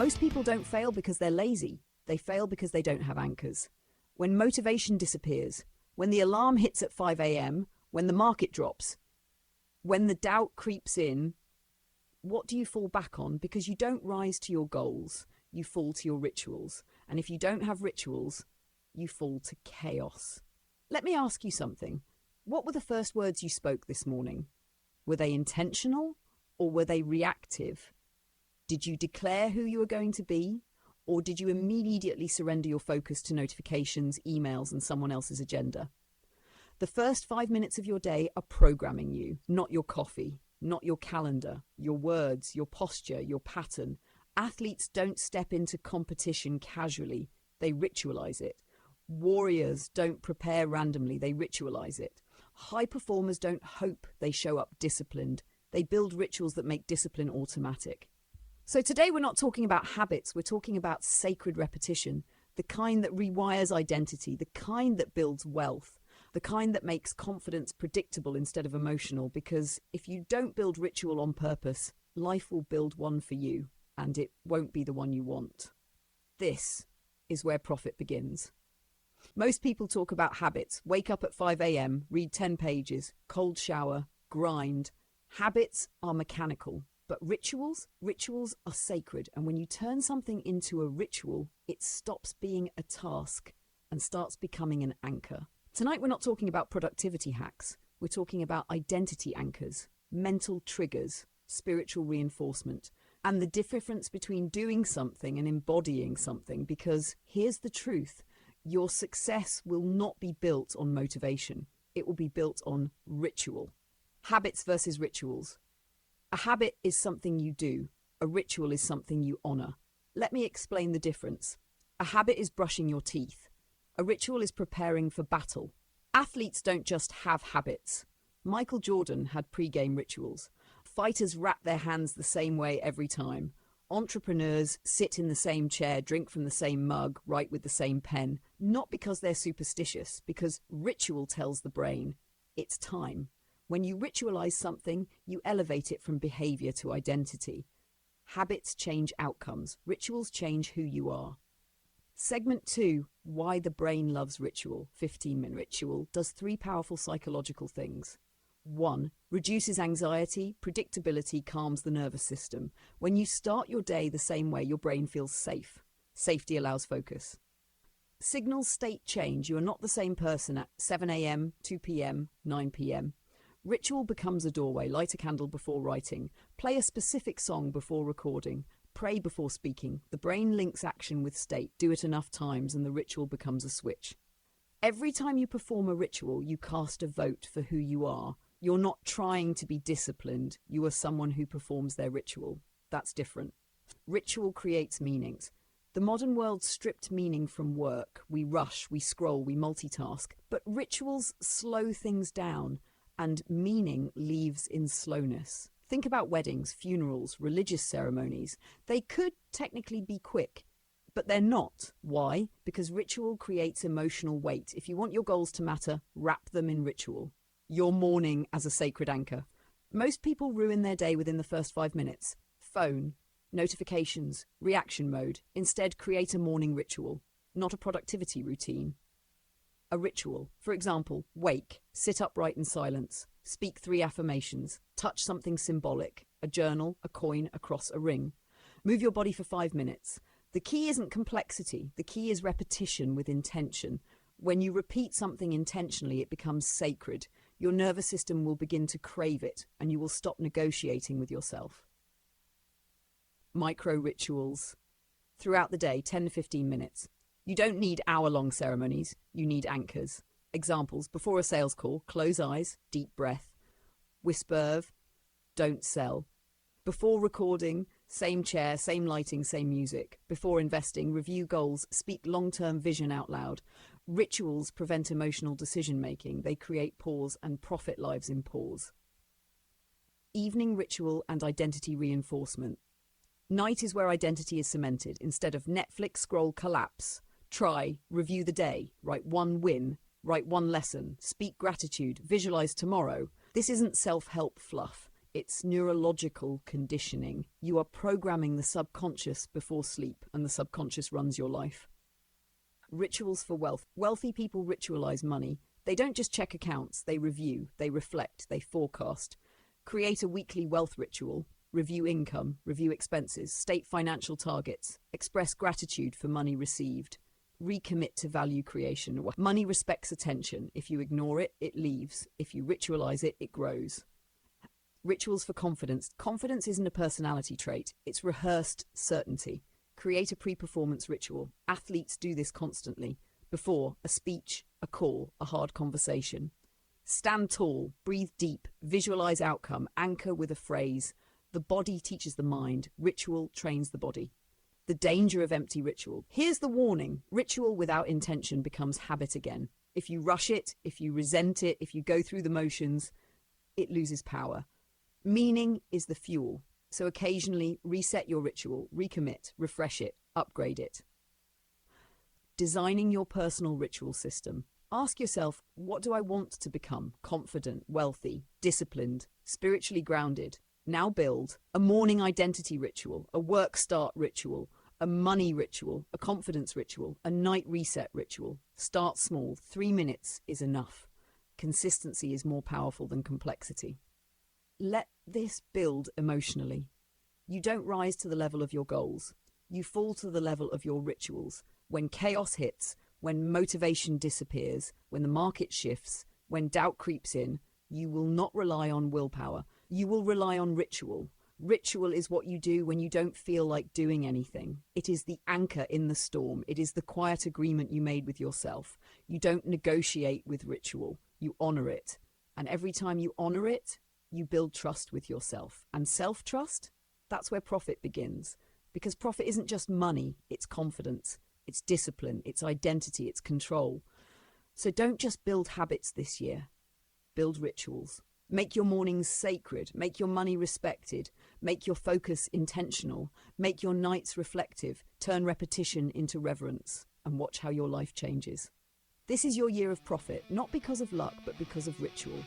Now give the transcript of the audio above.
Most people don't fail because they're lazy. They fail because they don't have anchors. When motivation disappears, when the alarm hits at 5 a.m., when the market drops, when the doubt creeps in, what do you fall back on? Because you don't rise to your goals, you fall to your rituals. And if you don't have rituals, you fall to chaos. Let me ask you something. What were the first words you spoke this morning? Were they intentional or were they reactive? Did you declare who you were going to be? Or did you immediately surrender your focus to notifications, emails, and someone else's agenda? The first 5 minutes of your day are programming you, not your coffee, not your calendar, your words, your posture, your pattern. Athletes don't step into competition casually. They ritualize it. Warriors don't prepare randomly. They ritualize it. High performers don't hope, they show up disciplined. They build rituals that make discipline automatic. So today we're not talking about habits, we're talking about sacred repetition, the kind that rewires identity, the kind that builds wealth, the kind that makes confidence predictable instead of emotional, because if you don't build ritual on purpose, life will build one for you, and it won't be the one you want. This is where profit begins. Most people talk about habits. Wake up at 5 a.m., read 10 pages, cold shower, grind. Habits are mechanical, but rituals are sacred. And when you turn something into a ritual, it stops being a task and starts becoming an anchor. Tonight, we're not talking about productivity hacks. We're talking about identity anchors, mental triggers, spiritual reinforcement, and the difference between doing something and embodying something. Because here's the truth. Your success will not be built on motivation. It will be built on ritual. Habits versus rituals. A habit is something you do. A ritual is something you honor. Let me explain the difference. A habit is brushing your teeth. A ritual is preparing for battle. Athletes don't just have habits. Michael Jordan had pre-game rituals. Fighters wrap their hands the same way every time. Entrepreneurs sit in the same chair, drink from the same mug, write with the same pen, not because they're superstitious, because ritual tells the brain, it's time. When you ritualize something, you elevate it from behavior to identity. Habits change outcomes. Rituals change who you are. Segment 2, why the brain loves ritual. 15-minute ritual does 3 powerful psychological things. 1. Reduces anxiety, predictability calms the nervous system. When you start your day the same way, your brain feels safe. Safety allows focus. Signals state change. You are not the same person at 7 a.m., 2 p.m., 9 p.m. Ritual becomes a doorway. Light a candle before writing. Play a specific song before recording. Pray before speaking. The brain links action with state. Do it enough times and the ritual becomes a switch. Every time you perform a ritual, you cast a vote for who you are. You're not trying to be disciplined. You are someone who performs their ritual. That's different. Ritual creates meanings. The modern world stripped meaning from work. We rush, we scroll, we multitask. But rituals slow things down, and meaning leaves in slowness. Think about weddings, funerals, religious ceremonies. They could technically be quick, but they're not. Why? Because ritual creates emotional weight. If you want your goals to matter, wrap them in ritual. Your morning as a sacred anchor. Most people ruin their day within the first 5 minutes. Phone, notifications, reaction mode. Instead, create a morning ritual, not a productivity routine. A ritual. For example, wake, sit upright in silence, speak 3 affirmations, touch something symbolic, a journal, a coin, a cross, a ring. Move your body for 5 minutes. The key isn't complexity. The key is repetition with intention. When you repeat something intentionally, it becomes sacred. Your nervous system will begin to crave it, and you will stop negotiating with yourself. Micro rituals. Throughout the day, 10 to 15 minutes. You don't need hour-long ceremonies. You need anchors. Examples: before a sales call, close eyes, deep breath. Whisper, don't sell. Before recording, same chair, same lighting, same music. Before investing, review goals, speak long-term vision out loud. Rituals prevent emotional decision-making. They create pause and profit lives in pause. Evening ritual and identity reinforcement. Night is where identity is cemented. Instead of Netflix, scroll, collapse. Try, review the day, write 1 win, write 1 lesson, speak gratitude, visualize tomorrow. This isn't self-help fluff. It's neurological conditioning. You are programming the subconscious before sleep, and the subconscious runs your life. Rituals for wealth. Wealthy people ritualize money. They don't just check accounts, they review, they reflect, they forecast. Create a weekly wealth ritual. Review income, review expenses, state financial targets, express gratitude for money received. Recommit to value creation. Money respects attention. If you ignore it, it leaves. If you ritualize it, it grows. Rituals for confidence. Confidence isn't a personality trait, it's rehearsed certainty. Create a pre-performance ritual. Athletes do this constantly. Before a speech, a call, a hard conversation. Stand tall, breathe deep, visualize outcome, anchor with a phrase. The body teaches the mind. Ritual trains the body. The danger of empty ritual. Here's the warning. Ritual without intention becomes habit again. If you rush it, if you resent it, if you go through the motions, it loses power. Meaning is the fuel. So occasionally reset your ritual, recommit, refresh it, upgrade it. Designing your personal ritual system. Ask yourself, what do I want to become? Confident, wealthy, disciplined, spiritually grounded. Now build a morning identity ritual, a work start ritual, a money ritual, a confidence ritual, a night reset ritual. Start small. 3 minutes is enough. Consistency is more powerful than complexity. Let this build emotionally. You don't rise to the level of your goals. You fall to the level of your rituals. When chaos hits, when motivation disappears, when the market shifts, when doubt creeps in, you will not rely on willpower. You will rely on ritual. Ritual is what you do when you don't feel like doing anything. It is the anchor in the storm. It is the quiet agreement you made with yourself. You don't negotiate with ritual. You honor it. And every time you honor it, you build trust with yourself. And self-trust, that's where profit begins. Because profit isn't just money, it's confidence, it's discipline, it's identity, it's control. So don't just build habits this year. Build rituals. Make your mornings sacred. Make your money respected. Make your focus intentional. Make your nights reflective. Turn repetition into reverence. And watch how your life changes. This is your year of profit, not because of luck, but because of ritual.